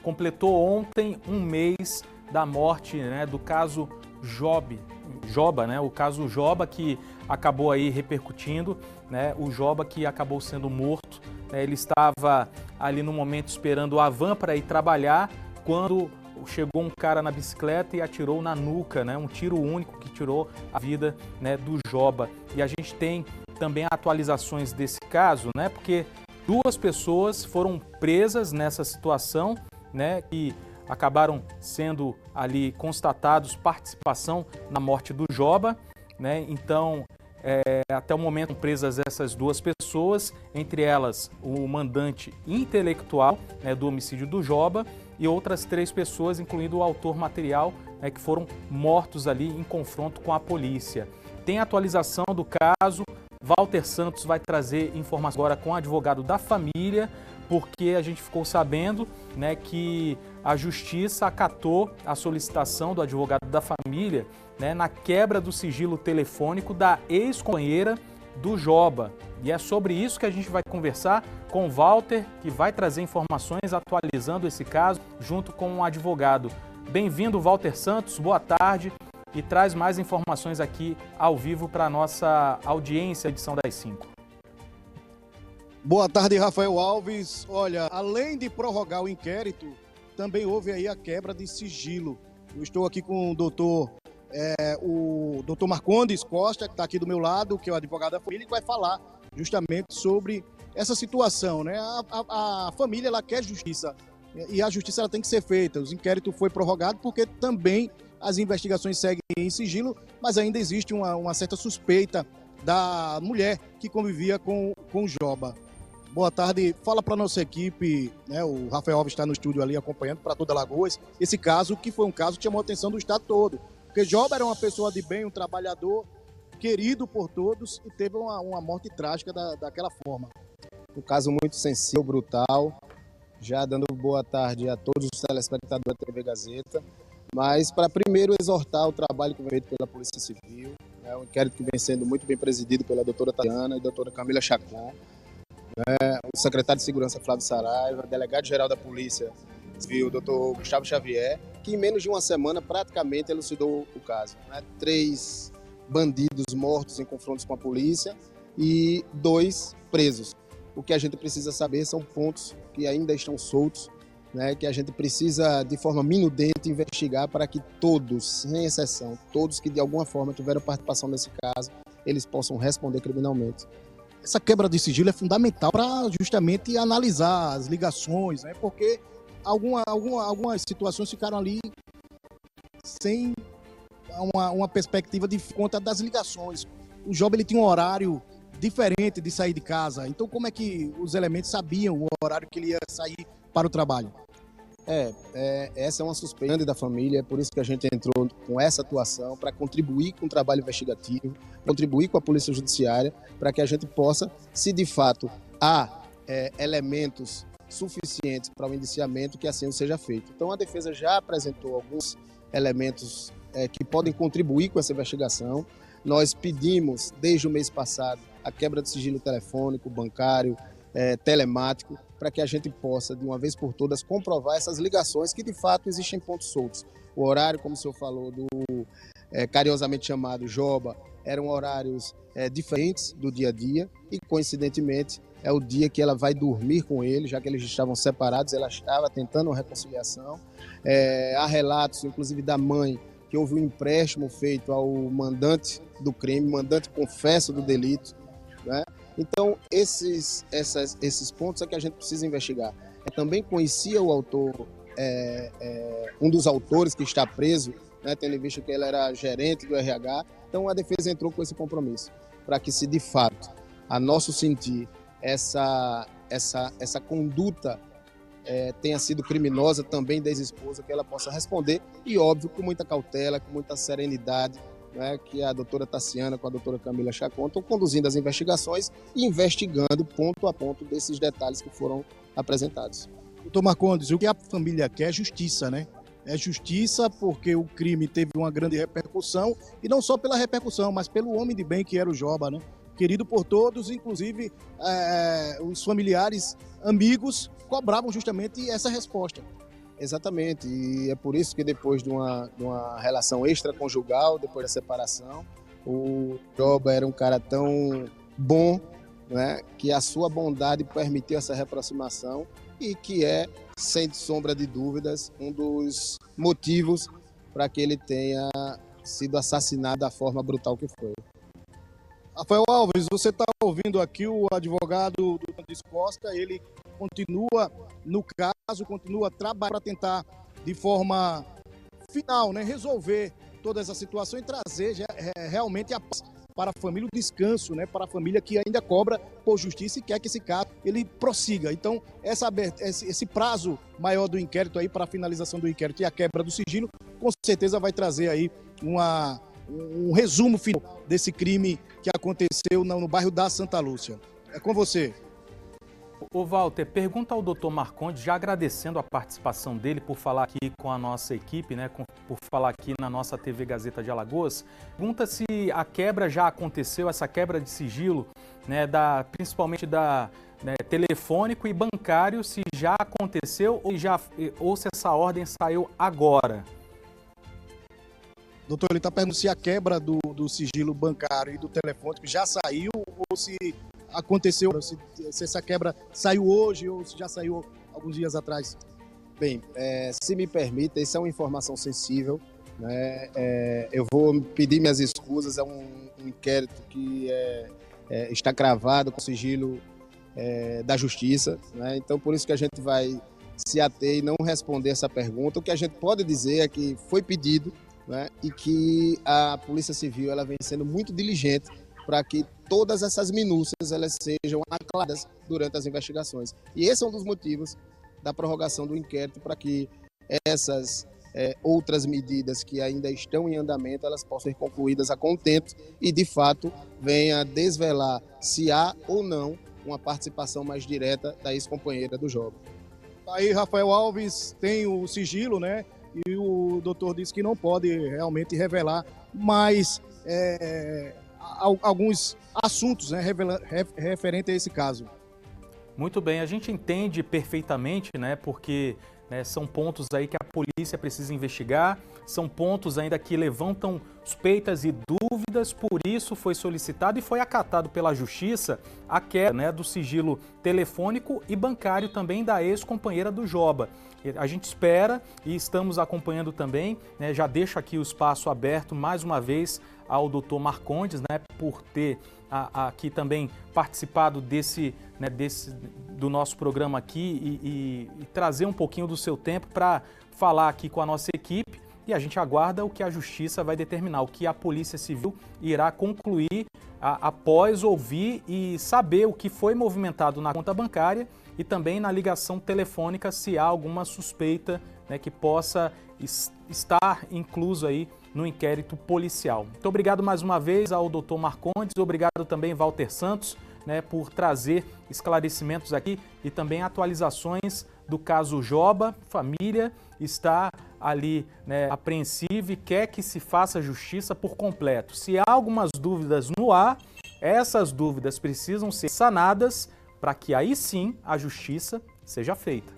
completou ontem um mês da morte, né, do caso Joba, né, o caso Joba que acabou aí repercutindo, né, o Joba que acabou sendo morto, né, ele estava ali no momento esperando a van para ir trabalhar, quando chegou um cara na bicicleta e atirou na nuca, né, um tiro único que tirou a vida, né, do Joba. E a gente tem também atualizações desse caso, né, porque 2 pessoas foram presas nessa situação, né, que acabaram sendo ali constatados participação na morte do Joba, né? Então, até o momento presas essas 2 pessoas, entre elas o mandante intelectual, né, do homicídio do Joba e outras 3 pessoas, incluindo o autor material, né, que foram mortos ali em confronto com a polícia. Tem atualização do caso. Walter Santos vai trazer informações agora com o advogado da família, porque a gente ficou sabendo, né, que a Justiça acatou a solicitação do advogado da família, né, na quebra do sigilo telefônico da ex-companheira do Joba. E é sobre isso que a gente vai conversar com o Walter, que vai trazer informações atualizando esse caso, junto com o advogado. Bem-vindo, Walter Santos, boa tarde. E traz mais informações aqui ao vivo para a nossa audiência, edição das 5. Boa tarde, Rafael Alves. Olha, além de prorrogar o inquérito, também houve aí a quebra de sigilo. Eu estou aqui com o doutor Marcondes Costa, que está aqui do meu lado, que é o advogado da família, que vai falar justamente sobre essa situação, né? A família, ela quer justiça, e a justiça ela tem que ser feita. O inquérito foi prorrogado porque também as investigações seguem em sigilo, mas ainda existe uma certa suspeita da mulher que convivia com o Joba. Boa tarde, fala para a nossa equipe, né, o Rafael Alves está no estúdio ali acompanhando para toda Alagoas, esse caso que foi um caso que chamou a atenção do estado todo, porque Joba era uma pessoa de bem, um trabalhador querido por todos e teve uma morte trágica daquela forma. Um caso muito sensível, brutal, já dando boa tarde a todos os telespectadores da TV Gazeta. Mas para primeiro exortar o trabalho que vem feito pela Polícia Civil, né, um inquérito que vem sendo muito bem presidido pela doutora Tatiana e doutora Camila Chacon, né, o secretário de Segurança Flávio Saraiva, delegado-geral da Polícia Civil, doutor Gustavo Xavier, que em menos de uma semana praticamente elucidou o caso. Né, 3 bandidos mortos em confrontos com a polícia e 2 presos. O que a gente precisa saber são pontos que ainda estão soltos, né, que a gente precisa, de forma minudente, investigar para que todos, sem exceção, todos que de alguma forma tiveram participação nesse caso, eles possam responder criminalmente. Essa quebra de sigilo é fundamental para justamente analisar as ligações, né, porque algumas situações ficaram ali sem uma perspectiva de conta das ligações. O Joba ele tinha um horário diferente de sair de casa, então como é que os elementos sabiam o horário que ele ia sair para o trabalho? Essa é uma suspeita da família, é por isso que a gente entrou com essa atuação, para contribuir com o trabalho investigativo, contribuir com a Polícia Judiciária, para que a gente possa, se de fato há elementos suficientes para o indiciamento, que assim seja feito. Então a defesa já apresentou alguns elementos que podem contribuir com essa investigação. Nós pedimos, desde o mês passado, a quebra de sigilo telefônico, bancário, telemático, para que a gente possa, de uma vez por todas, comprovar essas ligações que, de fato, existem pontos soltos. O horário, como o senhor falou, do carinhosamente chamado Joba, eram horários diferentes do dia a dia e, coincidentemente, é o dia que ela vai dormir com ele, já que eles estavam separados, ela estava tentando uma reconciliação. Há relatos, inclusive, da mãe, que houve um empréstimo feito ao mandante do crime, mandante confesso do delito, né? Então, esses pontos é que a gente precisa investigar. Eu também conhecia o autor, um dos autores que está preso, né, tendo visto que ele era gerente do RH. Então, a defesa entrou com esse compromisso, para que, se de fato, a nosso sentir, essa conduta tenha sido criminosa também da ex-esposa, que ela possa responder, e óbvio, com muita cautela, com muita serenidade, né, que a doutora Tassiana com a doutora Camila Chacon estão conduzindo as investigações e investigando ponto a ponto desses detalhes que foram apresentados. Doutor Marcondes, o que a família quer é justiça, né? É justiça porque o crime teve uma grande repercussão, e não só pela repercussão, mas pelo homem de bem que era o Joba, né? Querido por todos, inclusive os familiares, amigos, cobravam justamente essa resposta. Exatamente, e é por isso que depois de uma relação extraconjugal, depois da separação, o Joba era um cara tão bom, né, que a sua bondade permitiu essa reaproximação e que é, sem sombra de dúvidas, um dos motivos para que ele tenha sido assassinado da forma brutal que foi. Rafael Alves, você está ouvindo aqui o advogado do Francisco Costa, ele continua no caso, continua trabalhando para tentar, de forma final, né, resolver toda essa situação e trazer realmente a paz para a família, o descanso, né, para a família que ainda cobra por justiça e quer que esse caso ele prossiga. Então, esse prazo maior do inquérito aí para a finalização do inquérito e a quebra do sigilo, com certeza vai trazer aí um resumo final desse crime que aconteceu no bairro da Santa Lúcia. É com você. Ô Walter, pergunta ao doutor Marcondes, já agradecendo a participação dele por falar aqui com a nossa equipe, né, por falar aqui na nossa TV Gazeta de Alagoas, pergunta se a quebra já aconteceu, essa quebra de sigilo, né, principalmente telefônico e bancário, se já aconteceu ou se essa ordem saiu agora. Doutor, ele está perguntando se a quebra do sigilo bancário e do telefônico já saiu ou se aconteceu, se essa quebra saiu hoje ou se já saiu alguns dias atrás. Bem, se me permite, isso é uma informação sensível, né? Eu vou pedir minhas escusas, é um inquérito que está cravado com sigilo da Justiça, né? Então por isso que a gente vai se ater e não responder essa pergunta. O que a gente pode dizer é que foi pedido, né, e que a Polícia Civil ela vem sendo muito diligente para que todas essas minúcias elas sejam aclaradas durante as investigações. E esse é um dos motivos da prorrogação do inquérito, para que essas outras medidas que ainda estão em andamento elas possam ser concluídas a contento e, de fato, venha desvelar se há ou não uma participação mais direta da ex-companheira do Joba. Aí, Rafael Alves tem o sigilo, né? E o doutor disse que não pode realmente revelar mais alguns assuntos, né, referente a esse caso. Muito bem, a gente entende perfeitamente, né, porque são pontos aí que a polícia precisa investigar, são pontos ainda que levantam suspeitas e dúvidas, por isso foi solicitado e foi acatado pela Justiça a quebra, né, do sigilo telefônico e bancário também da ex-companheira do Joba. A gente espera e estamos acompanhando também, né, já deixo aqui o espaço aberto mais uma vez ao doutor Marcondes, né, por ter aqui também participado do nosso programa aqui e trazer um pouquinho do seu tempo para falar aqui com a nossa equipe, e a gente aguarda o que a Justiça vai determinar, o que a Polícia Civil irá concluir após ouvir e saber o que foi movimentado na conta bancária e também na ligação telefônica, se há alguma suspeita, né, que possa estar incluso aí no inquérito policial. Muito obrigado mais uma vez ao doutor Marcondes, obrigado também Walter Santos, né, por trazer esclarecimentos aqui e também atualizações do caso Joba. Família está ali, né, apreensiva e quer que se faça justiça por completo. Se há algumas dúvidas no ar, essas dúvidas precisam ser sanadas para que aí sim a justiça seja feita.